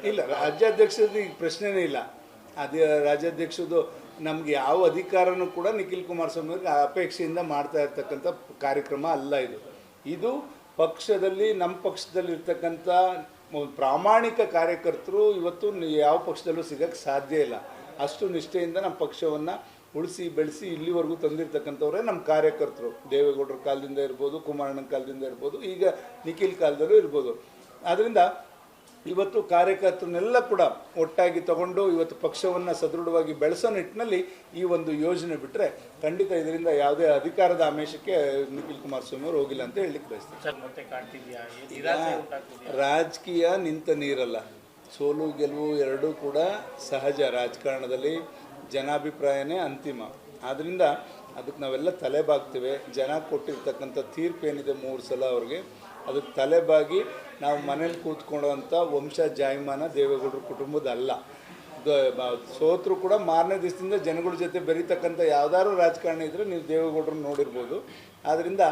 ಇಲ್ಲ, ರಾಜ್ಯಾಧ್ಯಕ್ಷದ ಈಗ ಪ್ರಶ್ನೆನೇ ಇಲ್ಲ. ಅದೇ ರಾಜ್ಯಾಧ್ಯಕ್ಷದು ನಮ್ಗೆ ಯಾವ ಅಧಿಕಾರನೂ ಕೂಡ ನಿಖಿಲ್ ಕುಮಾರಸ್ವಾಮಿ ಅವ್ರಿಗೆ ಅಪೇಕ್ಷೆಯಿಂದ ಮಾಡ್ತಾ ಇರ್ತಕ್ಕಂಥ ಕಾರ್ಯಕ್ರಮ ಅಲ್ಲ ಇದು. ಇದು ಪಕ್ಷದಲ್ಲಿ ನಮ್ಮ ಪಕ್ಷದಲ್ಲಿ ಇರ್ತಕ್ಕಂಥ ಪ್ರಾಮಾಣಿಕ ಕಾರ್ಯಕರ್ತರು ಇವತ್ತು ಯಾವ ಪಕ್ಷದಲ್ಲೂ ಸಿಗಕ್ಕೆ ಸಾಧ್ಯ ಇಲ್ಲ. ಅಷ್ಟು ನಿಷ್ಠೆಯಿಂದ ನಮ್ಮ ಪಕ್ಷವನ್ನು ಉಳಿಸಿ ಬೆಳೆಸಿ ಇಲ್ಲಿವರೆಗೂ ತಂದಿರ್ತಕ್ಕಂಥವ್ರೆ ನಮ್ಮ ಕಾರ್ಯಕರ್ತರು. ದೇವೇಗೌಡರ ಕಾಲದಿಂದ ಇರ್ಬೋದು, ಕುಮಾರಣ್ಣನ ಕಾಲದಿಂದ ಇರ್ಬೋದು, ಈಗ ನಿಖಿಲ್ ಕಾಲದಲ್ಲೂ ಇರ್ಬೋದು. ಆದ್ದರಿಂದ ಇವತ್ತು ಕಾರ್ಯಕರ್ತರನ್ನೆಲ್ಲ ಕೂಡ ಒಟ್ಟಾಗಿ ತಗೊಂಡು ಇವತ್ತು ಪಕ್ಷವನ್ನು ಸದೃಢವಾಗಿ ಬೆಳೆಸೋ ನಿಟ್ಟಿನಲ್ಲಿ ಈ ಒಂದು ಯೋಜನೆ ಬಿಟ್ಟರೆ ಖಂಡಿತ ಇದರಿಂದ ಯಾವುದೇ ಅಧಿಕಾರದ ಆಮಿಷಕ್ಕೆ ನಿಖಿಲ್ ಕುಮಾರಸ್ವಾಮಿ ಅವರು ಹೋಗಿಲ್ಲ ಅಂತ ಹೇಳಲಿಕ್ಕೆ ಬಯಸ್ತೀನಿ. ರಾಜಕೀಯ ನಿಂತ ನೀರಲ್ಲ. ಸೋಲು ಗೆಲುವು ಎರಡೂ ಕೂಡ ಸಹಜ. ರಾಜಕಾರಣದಲ್ಲಿ ಜನಾಭಿಪ್ರಾಯನೇ ಅಂತಿಮ. ಆದ್ದರಿಂದ ಅದಕ್ಕೆ ನಾವೆಲ್ಲ ತಲೆಬಾಗ್ತೇವೆ. ಜನ ಕೊಟ್ಟಿರ್ತಕ್ಕಂಥ ತೀರ್ಪು ಏನಿದೆ 3 ಸಲ ಅವ್ರಿಗೆ, ಅದಕ್ಕೆ ತಲೆಬಾಗಿ ನಾವು ಮನೇಲಿ ಕೂತ್ಕೊಳ್ಳೋವಂಥ ವಂಶ ಜಾಯಮಾನ ದೇವೇಗೌಡರ ಕುಟುಂಬದ ಅಲ್ಲ. ಸೋತರು ಕೂಡ ಮಾರನೇ ದಿವಸದಿಂದ ಜನಗಳ ಜೊತೆ ಬೆರೀತಕ್ಕಂಥ ಯಾವ್ದಾದ್ರು ರಾಜಕಾರಣ ಇದ್ದರೆ ನೀವು ದೇವೇಗೌಡರನ್ನ ನೋಡಿರ್ಬೋದು. ಆದ್ದರಿಂದ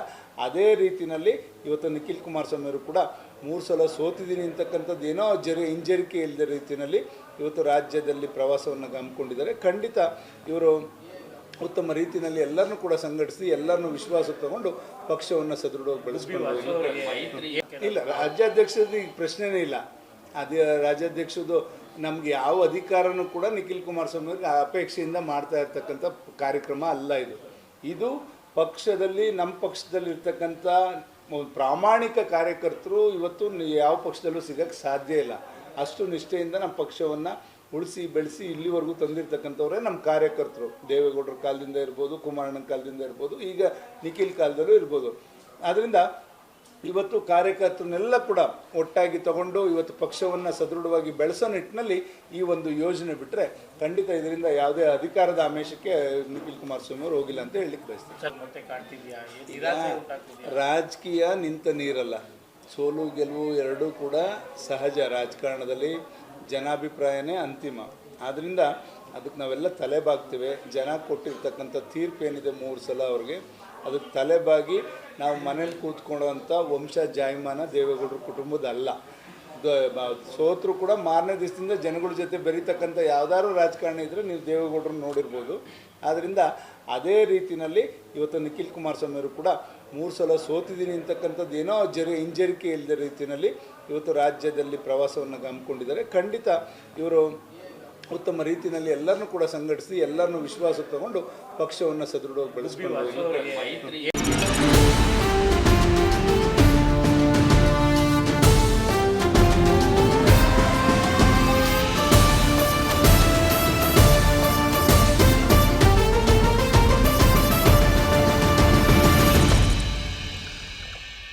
ಅದೇ ರೀತಿಯಲ್ಲಿ ಇವತ್ತು ನಿಖಿಲ್ ಕುಮಾರಸ್ವಾಮಿ ಅವರು ಕೂಡ 3 ಸಲ ಸೋತಿದ್ದೀನಿ ಅಂತಕ್ಕಂಥದ್ದು ಏನೋ ಹಿಂಜರಿಕೆ ಇಲ್ಲದ ರೀತಿಯಲ್ಲಿ ಇವತ್ತು ರಾಜ್ಯದಲ್ಲಿ ಪ್ರವಾಸವನ್ನು ಹಮ್ಮಿಕೊಂಡಿದ್ದಾರೆ. ಖಂಡಿತ ಇವರು ಉತ್ತಮ ರೀತಿಯಲ್ಲಿ ಎಲ್ಲರನ್ನೂ ಕೂಡ ಸಂಘಟಿಸಿ ಎಲ್ಲರನ್ನೂ ವಿಶ್ವಾಸಕ್ಕೆ ತಗೊಂಡು ಪಕ್ಷವನ್ನು ಸದೃಢವಾಗಿ ಬೆಳೆಸ್ಕೊಂಡು. ಇಲ್ಲ, ರಾಜ್ಯಾಧ್ಯಕ್ಷದ ಈಗ ಪ್ರಶ್ನೆನೇ ಇಲ್ಲ. ಅದೇ ರಾಜ್ಯಾಧ್ಯಕ್ಷದು ನಮ್ಗೆ ಯಾವ ಅಧಿಕಾರನೂ ಕೂಡ ನಿಖಿಲ್ ಕುಮಾರಸ್ವಾಮಿ ಅವ್ರಿಗೆ ಅಪೇಕ್ಷೆಯಿಂದ ಮಾಡ್ತಾ ಇರ್ತಕ್ಕಂಥ ಕಾರ್ಯಕ್ರಮ ಅಲ್ಲ ಇದು. ಇದು ಪಕ್ಷದಲ್ಲಿ ನಮ್ಮ ಪಕ್ಷದಲ್ಲಿ ಇರ್ತಕ್ಕಂಥ ಪ್ರಾಮಾಣಿಕ ಕಾರ್ಯಕರ್ತರು ಇವತ್ತು ಯಾವ ಪಕ್ಷದಲ್ಲೂ ಸಿಗಕ್ಕೆ ಸಾಧ್ಯ ಇಲ್ಲ. ಅಷ್ಟು ನಿಷ್ಠೆಯಿಂದ ನಮ್ಮ ಪಕ್ಷವನ್ನು ಉಳಿಸಿ ಬೆಳೆಸಿ ಇಲ್ಲಿವರೆಗೂ ತಂದಿರ್ತಕ್ಕಂಥವ್ರೆ ನಮ್ಮ ಕಾರ್ಯಕರ್ತರು. ದೇವೇಗೌಡರ ಕಾಲದಿಂದ ಇರ್ಬೋದು, ಕುಮಾರಣ್ಣನ ಕಾಲದಿಂದ ಇರ್ಬೋದು, ಈಗ ನಿಖಿಲ್ ಕಾಲದಲ್ಲೂ ಇರ್ಬೋದು. ಆದ್ದರಿಂದ ಇವತ್ತು ಕಾರ್ಯಕರ್ತರನ್ನೆಲ್ಲ ಕೂಡ ಒಟ್ಟಾಗಿ ತಗೊಂಡು ಇವತ್ತು ಪಕ್ಷವನ್ನು ಸದೃಢವಾಗಿ ಬೆಳೆಸೋ ನಿಟ್ಟಿನಲ್ಲಿ ಈ ಒಂದು ಯೋಜನೆ ಬಿಟ್ಟರೆ ಖಂಡಿತ ಇದರಿಂದ ಯಾವುದೇ ಅಧಿಕಾರದ ಆಮಿಷಕ್ಕೆ ನಿಖಿಲ್ ಕುಮಾರಸ್ವಾಮಿ ಅವರು ಹೋಗಿಲ್ಲ ಅಂತ ಹೇಳಲಿಕ್ಕೆ ಬಯಸ್ತೀನಿ. ರಾಜಕೀಯ ನಿಂತ ನೀರಲ್ಲ. ಸೋಲು ಗೆಲುವು ಎರಡೂ ಕೂಡ ಸಹಜ. ರಾಜಕಾರಣದಲ್ಲಿ ಜನಾಭಿಪ್ರಾಯನೇ ಅಂತಿಮ. ಆದ್ದರಿಂದ ಅದಕ್ಕೆ ನಾವೆಲ್ಲ ತಲೆಬಾಗ್ತೇವೆ. ಜನ ಕೊಟ್ಟಿರ್ತಕ್ಕಂಥ ತೀರ್ಪು ಏನಿದೆ 3 ಸಲ ಅವ್ರಿಗೆ, ಅದಕ್ಕೆ ತಲೆಬಾಗಿ ನಾವು ಮನೇಲಿ ಕೂತ್ಕೊಳ್ಳೋವಂಥ ವಂಶ ಜಾಯಮಾನ ದೇವೇಗೌಡರ ಕುಟುಂಬದ ಅಲ್ಲ. ಸೋತರು ಕೂಡ ಮಾರನೇ ದಿವಸದಿಂದ ಜನಗಳ ಜೊತೆ ಬೆರೀತಕ್ಕಂಥ ಯಾವ್ದಾದ್ರು ರಾಜಕಾರಣ ಇದ್ದರೆ ನೀವು ದೇವೇಗೌಡರನ್ನ ನೋಡಿರ್ಬೋದು. ಆದ್ದರಿಂದ ಅದೇ ರೀತಿಯಲ್ಲಿ ಇವತ್ತು ನಿಖಿಲ್ ಕುಮಾರಸ್ವಾಮಿ ಅವರು ಕೂಡ 3 ಸಲ ಸೋತಿದ್ದೀನಿ ಅಂತಕ್ಕಂಥದ್ದು ಏನೋ ಹಿಂಜರಿಕೆ ಇಲ್ಲದ ರೀತಿಯಲ್ಲಿ ಇವತ್ತು ರಾಜ್ಯದಲ್ಲಿ ಪ್ರವಾಸವನ್ನು ಹಮ್ಮಿಕೊಂಡಿದ್ದಾರೆ. ಖಂಡಿತ ಇವರು ಉತ್ತಮ ರೀತಿಯಲ್ಲಿ ಎಲ್ಲರನ್ನೂ ಕೂಡ ಸಂಘಟಿಸಿ ಎಲ್ಲರನ್ನೂ ವಿಶ್ವಾಸಕ್ಕೆ ತಗೊಂಡು ಪಕ್ಷವನ್ನು ಸದೃಢವಾಗಿ ಬೆಳೆಸ್ಕೊಂಡು.